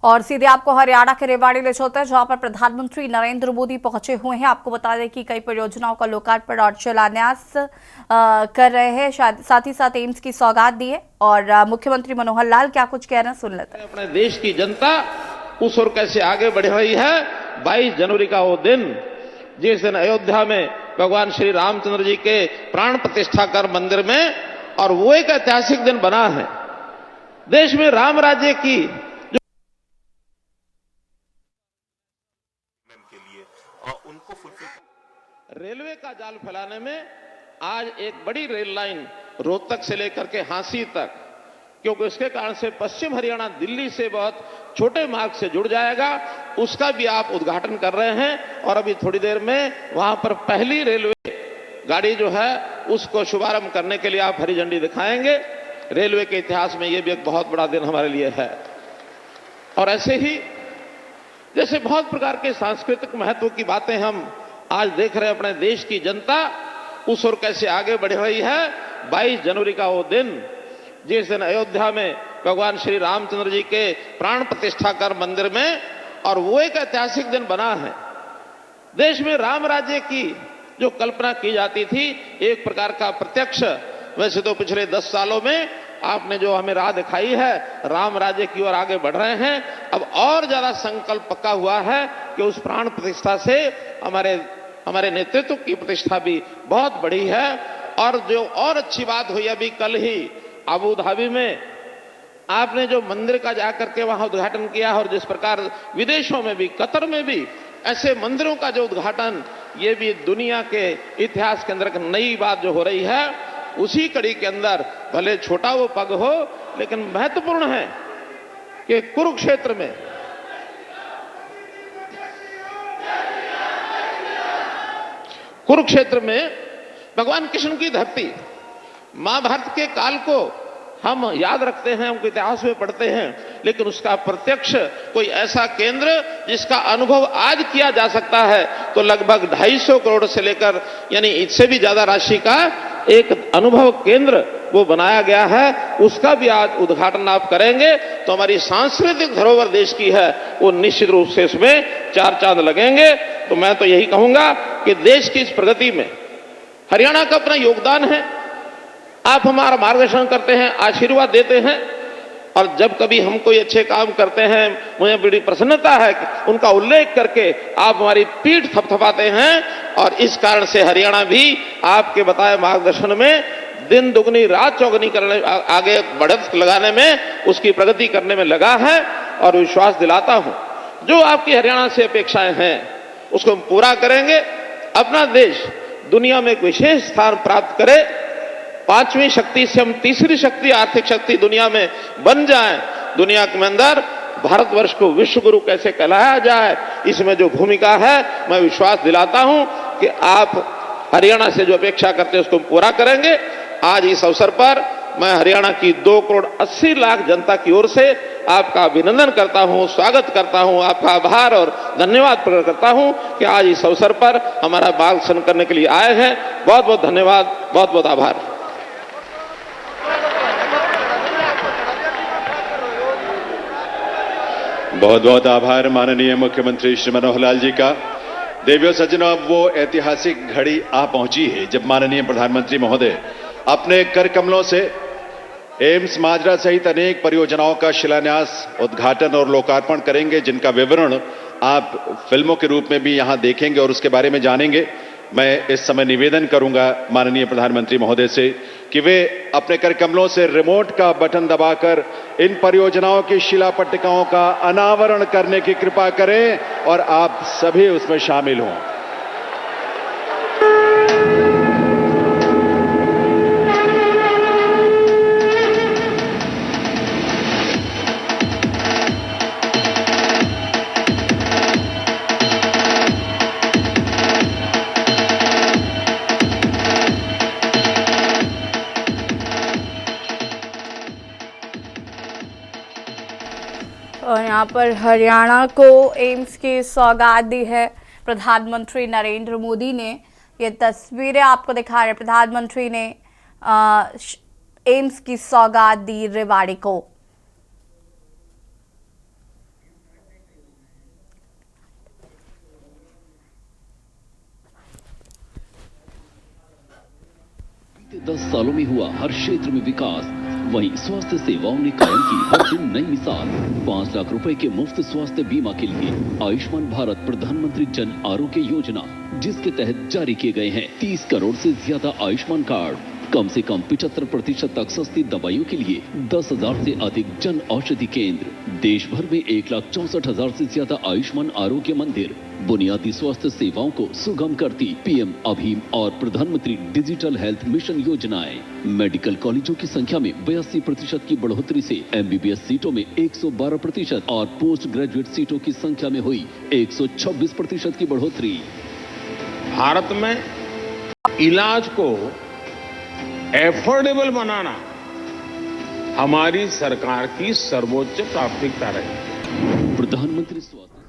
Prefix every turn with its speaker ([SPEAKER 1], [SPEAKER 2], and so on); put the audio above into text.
[SPEAKER 1] और सीधे आपको हरियाणा के रेवाड़ी ले चलते हैं, जहां पर प्रधानमंत्री नरेंद्र मोदी पहुंचे हुए हैं। आपको बता दें कि कई परियोजनाओं का लोकार्पण और शिलान्यास कर रहे हैं। साथ ही साथ एम्स की सौगात दी है। और मुख्यमंत्री मनोहर लाल क्या कुछ कह रहे हैं, सुन लेते हैं।
[SPEAKER 2] अपने देश की जनता उस ओर कैसे आगे बढ़ रही है। 22 जनवरी का वो दिन, जिस दिन अयोध्या में भगवान श्री रामचंद्र जी के प्राण प्रतिष्ठा कर मंदिर में, और वो एक ऐतिहासिक दिन बना है देश में राम राज्य की रेलवे का जाल फैलाने में। आज एक बड़ी रेल लाइन रोहतक से लेकर के हांसी तक, क्योंकि उसके कारण से पश्चिम हरियाणा दिल्ली से बहुत छोटे मार्ग से जुड़ जाएगा, उसका भी आप उद्घाटन कर रहे हैं। और अभी थोड़ी देर में वहां पर पहली रेलवे गाड़ी जो है उसको शुभारंभ करने के लिए आप हरी झंडी दिखाएंगे। रेलवे के इतिहास में यह भी एक बहुत बड़ा दिन हमारे लिए है। और ऐसे ही जैसे बहुत प्रकार के सांस्कृतिक महत्व की बातें हम आज देख रहे हैं, अपने देश की जनता उस ओर कैसे आगे बढ़ रही है। 22 जनवरी का वो दिन, जिस दिन अयोध्या में भगवान श्री रामचंद्र जी के प्राण प्रतिष्ठा कर मंदिर में, और वो एक ऐतिहासिक दिन बना है देश में राम राज्य की जो कल्पना की जाती थी, एक प्रकार का प्रत्यक्ष। वैसे तो पिछले 10 सालों में आपने जो हमें राह दिखाई है, राम राज्य की ओर आगे बढ़ रहे हैं। अब और ज्यादा संकल्प पक्का हुआ है कि उस प्राण प्रतिष्ठा से हमारे नेतृत्व की प्रतिष्ठा भी बहुत बड़ी है। और जो और अच्छी बात हुई, अभी कल ही अबू धाबी में आपने जो मंदिर का जाकर के वहां उद्घाटन किया, और जिस प्रकार विदेशों में भी, कतर में भी ऐसे मंदिरों का जो उद्घाटन, ये भी दुनिया के इतिहास के अंदर एक नई बात जो हो रही है। उसी कड़ी के अंदर भले छोटा वो पग हो, लेकिन महत्वपूर्ण है कि कुरुक्षेत्र में भगवान कृष्ण की धरती, महाभारत के काल को हम याद रखते हैं, उनके इतिहास में पढ़ते हैं, लेकिन उसका प्रत्यक्ष कोई ऐसा केंद्र जिसका अनुभव आज किया जा सकता है, तो लगभग 250 करोड़ से लेकर यानी इससे भी ज्यादा राशि का एक अनुभव केंद्र वो बनाया गया है। उसका भी आज उद्घाटन आप करेंगे, तो हमारी सांस्कृतिक धरोहर देश की है, वो निश्चित रूप से इसमें 4 चांद लगेंगे। तो मैं तो यही कहूंगा कि देश की इस प्रगति में हरियाणा का अपना योगदान है। आप हमारा मार्गदर्शन करते हैं, आशीर्वाद देते हैं, और जब कभी हम कोई अच्छे काम करते हैं, मुझे बड़ी प्रसन्नता है कि उनका उल्लेख करके आप हमारी पीठ थपथपाते हैं। और इस कारण से हरियाणा भी आपके बताए मार्गदर्शन में दिन दुगनी रात चौगनी करने, आगे बढ़त लगाने में, उसकी प्रगति करने में लगा है। और विश्वास दिलाता हूं, जो आपकी हरियाणा से अपेक्षाएं हैं उसको हम पूरा करेंगे। अपना देश दुनिया में एक विशेष स्थान प्राप्त करे, 5वीं शक्ति से हम तीसरी शक्ति, आर्थिक शक्ति दुनिया में बन जाएं। दुनिया के अंदर भारतवर्ष को विश्व गुरु कैसे कहलाया जाए, इसमें जो भूमिका है, मैं विश्वास दिलाता हूं कि आप हरियाणा से जो अपेक्षा करते हैं उसको पूरा करेंगे। आज इस अवसर पर मैं हरियाणा की 2 करोड़ 80 लाख जनता की ओर से आपका अभिनंदन करता हूं, स्वागत करता हूं, आपका आभार और धन्यवाद प्रकट करता हूं कि आज इस अवसर पर हमारा मार्गदर्शन करने के लिए आए हैं। बहुत बहुत धन्यवाद, बहुत बहुत आभार।
[SPEAKER 3] बहुत बहुत आभार माननीय मुख्यमंत्री श्री मनोहर लाल जी का। देवियों सज्जनों, अब वो ऐतिहासिक घड़ी आ पहुंची है जब माननीय प्रधानमंत्री महोदय अपने कर कमलों से एम्स माजरा सहित अनेक परियोजनाओं का शिलान्यास, उद्घाटन और लोकार्पण करेंगे, जिनका विवरण आप फिल्मों के रूप में भी यहां देखेंगे और उसके बारे में जानेंगे। मैं इस समय निवेदन करूंगा माननीय प्रधानमंत्री महोदय से कि वे अपने कर कमलों से रिमोट का बटन दबाकर इन परियोजनाओं की शिला पट्टिकाओं का अनावरण करने की कृपा करें और आप सभी उसमें शामिल हों।
[SPEAKER 1] और यहाँ पर हरियाणा को एम्स की सौगात दी है प्रधानमंत्री नरेंद्र मोदी ने। ये तस्वीरें आपको दिखा रहे, प्रधानमंत्री ने एम्स की सौगात दी रेवाड़ी को।
[SPEAKER 4] 10 सालों में हुआ हर क्षेत्र में विकास। वहीं स्वास्थ्य सेवाओं ने कायम की हर दिन नई मिसाल। 5 लाख रुपए के मुफ्त स्वास्थ्य बीमा के लिए आयुष्मान भारत प्रधानमंत्री जन आरोग्य योजना, जिसके तहत जारी किए गए हैं 30 करोड़ से ज्यादा आयुष्मान कार्ड। कम से कम 75% तक सस्ती दवाइयों के लिए 10,000 से अधिक जन औषधि केंद्र। देश भर में 1,64,000 से ज्यादा आयुष्मान आरोग्य मंदिर। बुनियादी स्वास्थ्य सेवाओं को सुगम करती पीएम अभीम और प्रधानमंत्री डिजिटल हेल्थ मिशन योजनाएं। मेडिकल कॉलेजों की संख्या में 82% की बढ़ोतरी से एमबीबीएस सीटों में 112% और पोस्ट ग्रेजुएट सीटों की संख्या में हुई 126% की बढ़ोतरी।
[SPEAKER 2] भारत में इलाज को एफोर्डेबल बनाना हमारी सरकार की सर्वोच्च प्राथमिकता रही।
[SPEAKER 4] प्रधानमंत्री स्वास्थ्य